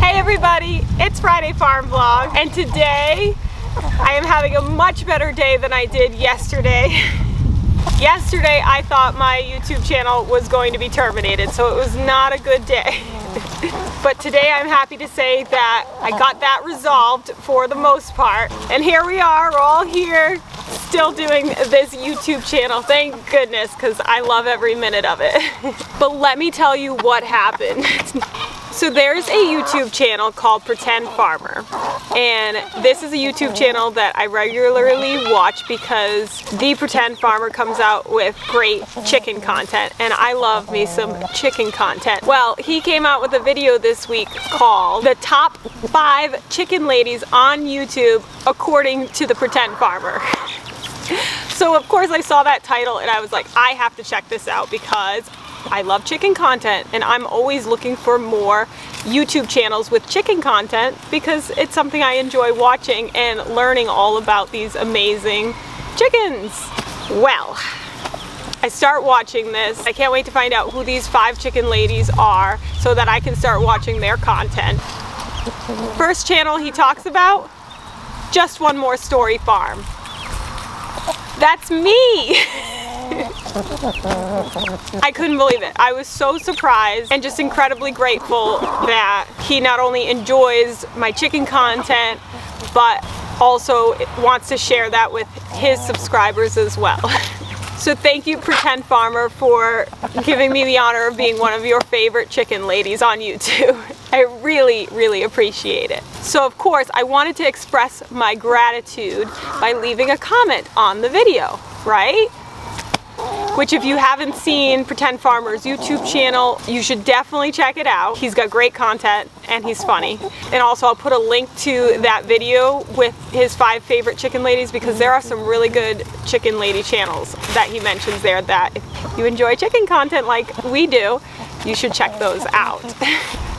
Everybody, it's Friday Farm Vlog, and today I am having a much better day than I did yesterday. Yesterday I thought my YouTube channel was going to be terminated, so it was not a good day. But today I'm happy to say that I got that resolved for the most part, and here we are, we're all here still doing this YouTube channel. Thank goodness, because I love every minute of it. But let me tell you what happened. So there's a YouTube channel called Pretend Farmer, and this is a YouTube channel that I regularly watch because the Pretend Farmer comes out with great chicken content, and I love me some chicken content. Well, he came out with a video this week called The Top 5 Chicken Ladies on YouTube According to the Pretend Farmer. So of course I saw that title and I was like, I have to check this out because I love chicken content, and I'm always looking for more YouTube channels with chicken content because it's something I enjoy watching and learning all about these amazing chickens. Well, I start watching this. I can't wait to find out who these 5 chicken ladies are so that I can start watching their content. First channel he talks about, Just One More Story Farm. That's me! I couldn't believe it. I was so surprised and just incredibly grateful that he not only enjoys my chicken content, but also wants to share that with his subscribers as well. So thank you, Pretend Farmer, for giving me the honor of being one of your favorite chicken ladies on YouTube. I really, really appreciate it. So of course, I wanted to express my gratitude by leaving a comment on the video, right? Which, if you haven't seen Pretend Farmer's YouTube channel, you should definitely check it out. He's got great content and he's funny. And also I'll put a link to that video with his 5 favorite chicken ladies because there are some really good chicken lady channels that he mentions there that if you enjoy chicken content like we do, you should check those out.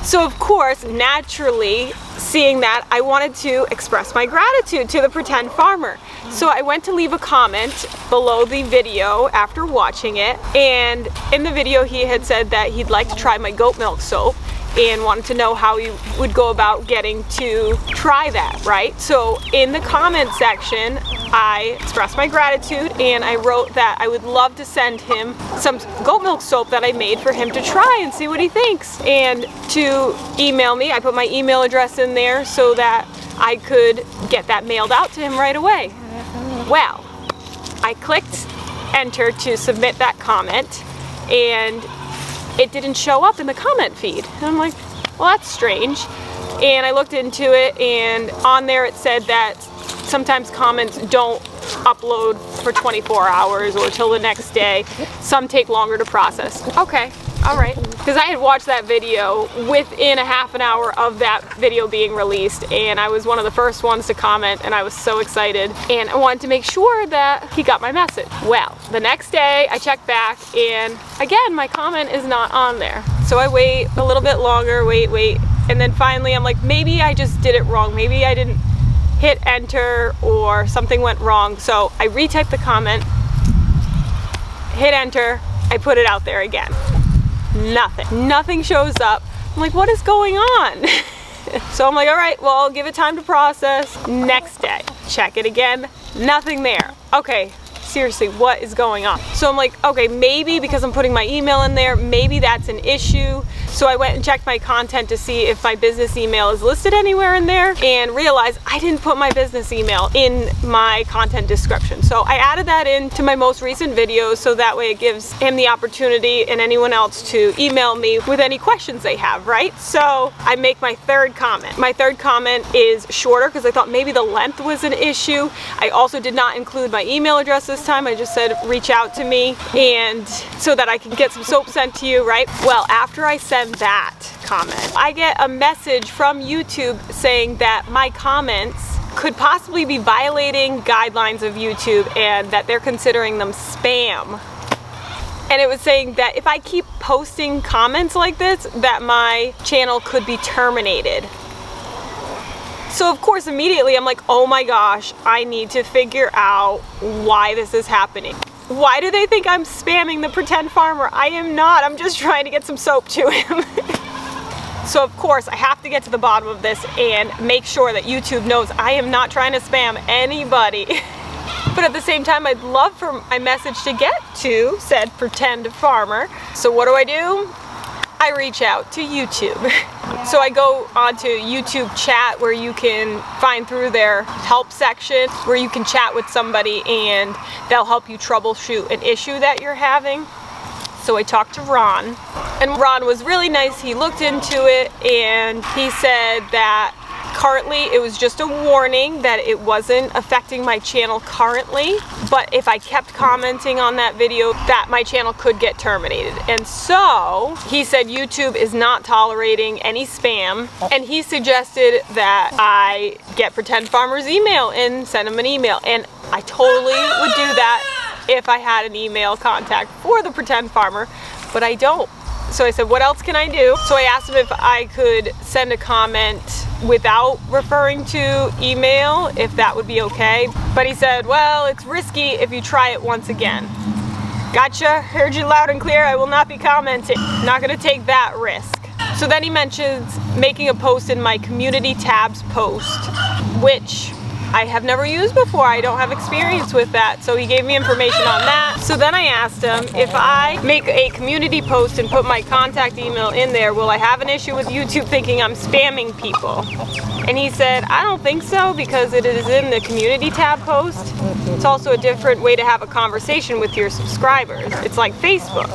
So of course, naturally, seeing that, I wanted to express my gratitude to the Pretend Farmer. So I went to leave a comment below the video after watching it, and in the video he had said that he'd like to try my goat milk soap and wanted to know how he would go about getting to try that, right? So in the comment section, I expressed my gratitude and I wrote that I would love to send him some goat milk soap that I made for him to try and see what he thinks. And to email me, I put my email address in there so that I could get that mailed out to him right away. Well, I clicked enter to submit that comment and it didn't show up in the comment feed. And I'm like, well, that's strange. And I looked into it, and on there it said that sometimes comments don't upload for 24 hours or till the next day. Some take longer to process. Okay, all right. Because I had watched that video within a half an hour of that video being released, and I was one of the first ones to comment, and I was so excited. And I wanted to make sure that he got my message. Well, the next day I checked back, and again, my comment is not on there. So I wait a little bit longer, wait, and then finally I'm like, maybe I just did it wrong. Maybe I didn't hit enter or something went wrong. So I retyped the comment, hit enter, I put it out there again. Nothing shows up. I'm like, what is going on? So I'm like, all right, well, I'll give it time to process. Next day, check it again, nothing there. Okay, seriously, what is going on? So I'm like, okay, maybe because I'm putting my email in there, maybe that's an issue. So I went and checked my content to see if my business email is listed anywhere in there, and realized I didn't put my business email in my content description. So I added that into my most recent videos so that way it gives him the opportunity and anyone else to email me with any questions they have, right? So I make my 3rd comment. My 3rd comment is shorter because I thought maybe the length was an issue. I also did not include my email address this time. I just said reach out to me, and so that I can get some soap sent to you, right? Well, after I send that comment, I get a message from YouTube saying that my comments could possibly be violating guidelines of YouTube and that they're considering them spam. And it was saying that if I keep posting comments like this, that my channel could be terminated. So of course immediately I'm like, oh my gosh, I need to figure out why this is happening. Why do they think I'm spamming the pretend farmer? I am not, I'm just trying to get some soap to him. So of course I have to get to the bottom of this and make sure that YouTube knows I am not trying to spam anybody. But at the same time, I'd love for my message to get to said pretend farmer. So what do? I reach out to YouTube. So I go onto YouTube chat, where you can find through their help section where you can chat with somebody and they'll help you troubleshoot an issue that you're having. So I talked to Ron, and Ron was really nice. He looked into it and he said that currently it was just a warning that it wasn't affecting my channel currently, but if I kept commenting on that video, that my channel could get terminated. And so he said YouTube is not tolerating any spam, and he suggested that I get Pretend Farmer's email and send him an email, and I totally would do that if I had an email contact for the Pretend Farmer, but I don't. So I said, what else can I do? So I asked him if I could send a comment without referring to email, if that would be okay. But he said, well, it's risky if you try it once again. Gotcha, heard you loud and clear. I will not be commenting. Not gonna take that risk. So then he mentions making a post in my community tabs post, which I have never used before. I don't have experience with that, so he gave me information on that. So then I asked him, if I make a community post and put my contact email in there, will I have an issue with YouTube thinking I'm spamming people? And he said, I don't think so, because it is in the community tab post. It's also a different way to have a conversation with your subscribers. It's like Facebook.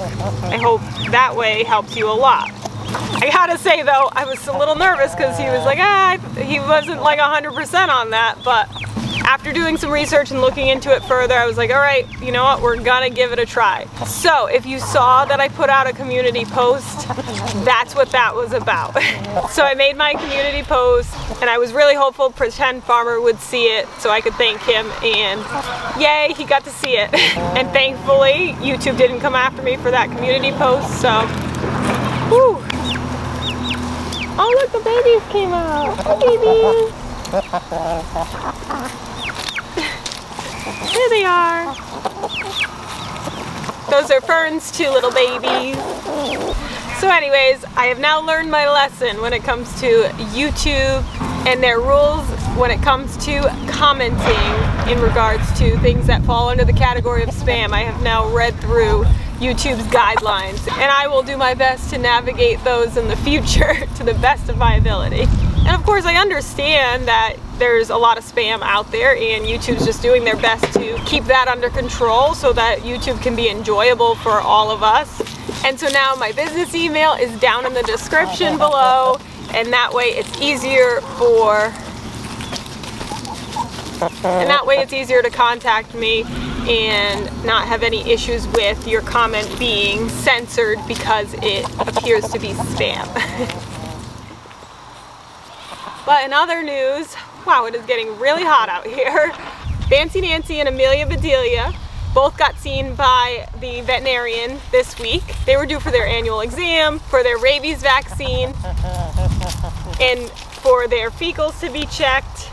I hope that way helps you a lot. I gotta say though, I was a little nervous because he was like, he wasn't like 100% on that, but after doing some research and looking into it further, I was like, all right, you know what, we're gonna give it a try. So if you saw that I put out a community post, that's what that was about. So I made my community post, and I was really hopeful Pretend Farmer would see it so I could thank him, and yay, he got to see it. And thankfully, YouTube didn't come after me for that community post, so whew. Oh look, the babies came out. Babies. There they are. Those are Fern's two little babies. So anyways, I have now learned my lesson when it comes to YouTube and their rules when it comes to commenting in regards to things that fall under the category of spam. I have now read through YouTube's guidelines, and I will do my best to navigate those in the future to the best of my ability. And of course I understand that there's a lot of spam out there, and YouTube's just doing their best to keep that under control so that YouTube can be enjoyable for all of us. And so now my business email is down in the description below, and that way it's easier to contact me and not have any issues with your comment being censored because it appears to be spam. But in other news, wow, it is getting really hot out here. Fancy Nancy and Amelia Bedelia both got seen by the veterinarian this week. They were due for their annual exam, for their rabies vaccine, and for their fecals to be checked.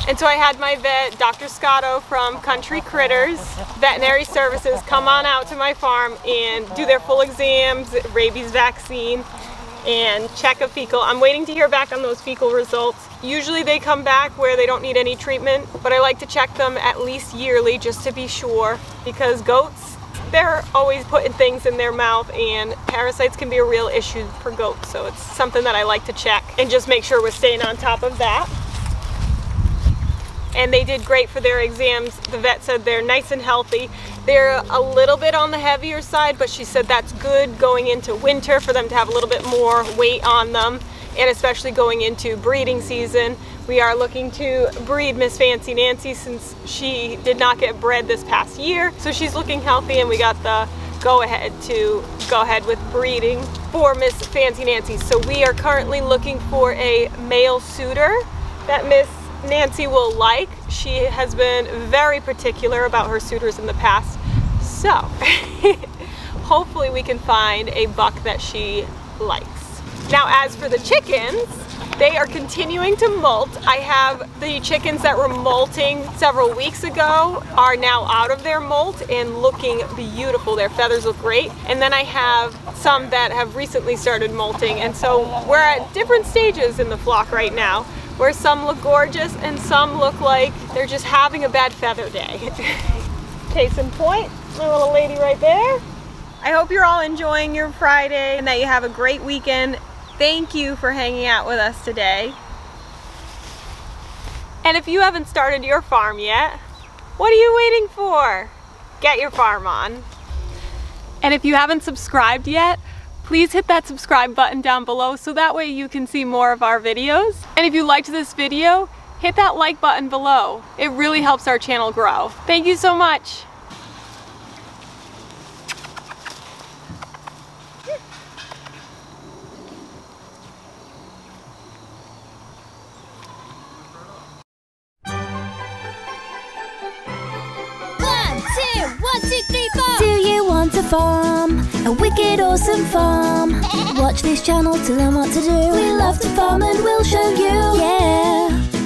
And so I had my vet, Dr. Scotto from Country Critters Veterinary Services, come on out to my farm and do their full exams, rabies vaccine, and check a fecal. I'm waiting to hear back on those fecal results. Usually they come back where they don't need any treatment, but I like to check them at least yearly just to be sure, because goats, they're always putting things in their mouth, and parasites can be a real issue for goats. So it's something that I like to check and just make sure we're staying on top of that. And they did great for their exams. The vet said they're nice and healthy. They're a little bit on the heavier side, but she said that's good going into winter for them to have a little bit more weight on them, and especially going into breeding season. We are looking to breed Miss Fancy Nancy since she did not get bred this past year. So she's looking healthy, and we got the go ahead with breeding for Miss Fancy Nancy. So we are currently looking for a male suitor that Miss Nancy will like. She has been very particular about her suitors in the past, so hopefully we can find a buck that she likes. Now as for the chickens, they are continuing to molt. I have the chickens that were molting several weeks ago are now out of their molt and looking beautiful. Their feathers look great. And then I have some that have recently started molting, and so we're at different stages in the flock right now, where some look gorgeous and some look like they're just having a bad feather day. Case in point, my little lady right there. I hope you're all enjoying your Friday and that you have a great weekend. Thank you for hanging out with us today. And if you haven't started your farm yet, what are you waiting for? Get your farm on. And if you haven't subscribed yet, please hit that subscribe button down below so that way you can see more of our videos. And if you liked this video, hit that like button below. It really helps our channel grow. Thank you so much. One, two, three, four. Do you want a farm? A wicked awesome farm? Watch this channel to learn what to do. We love to farm and we'll show you. Yeah.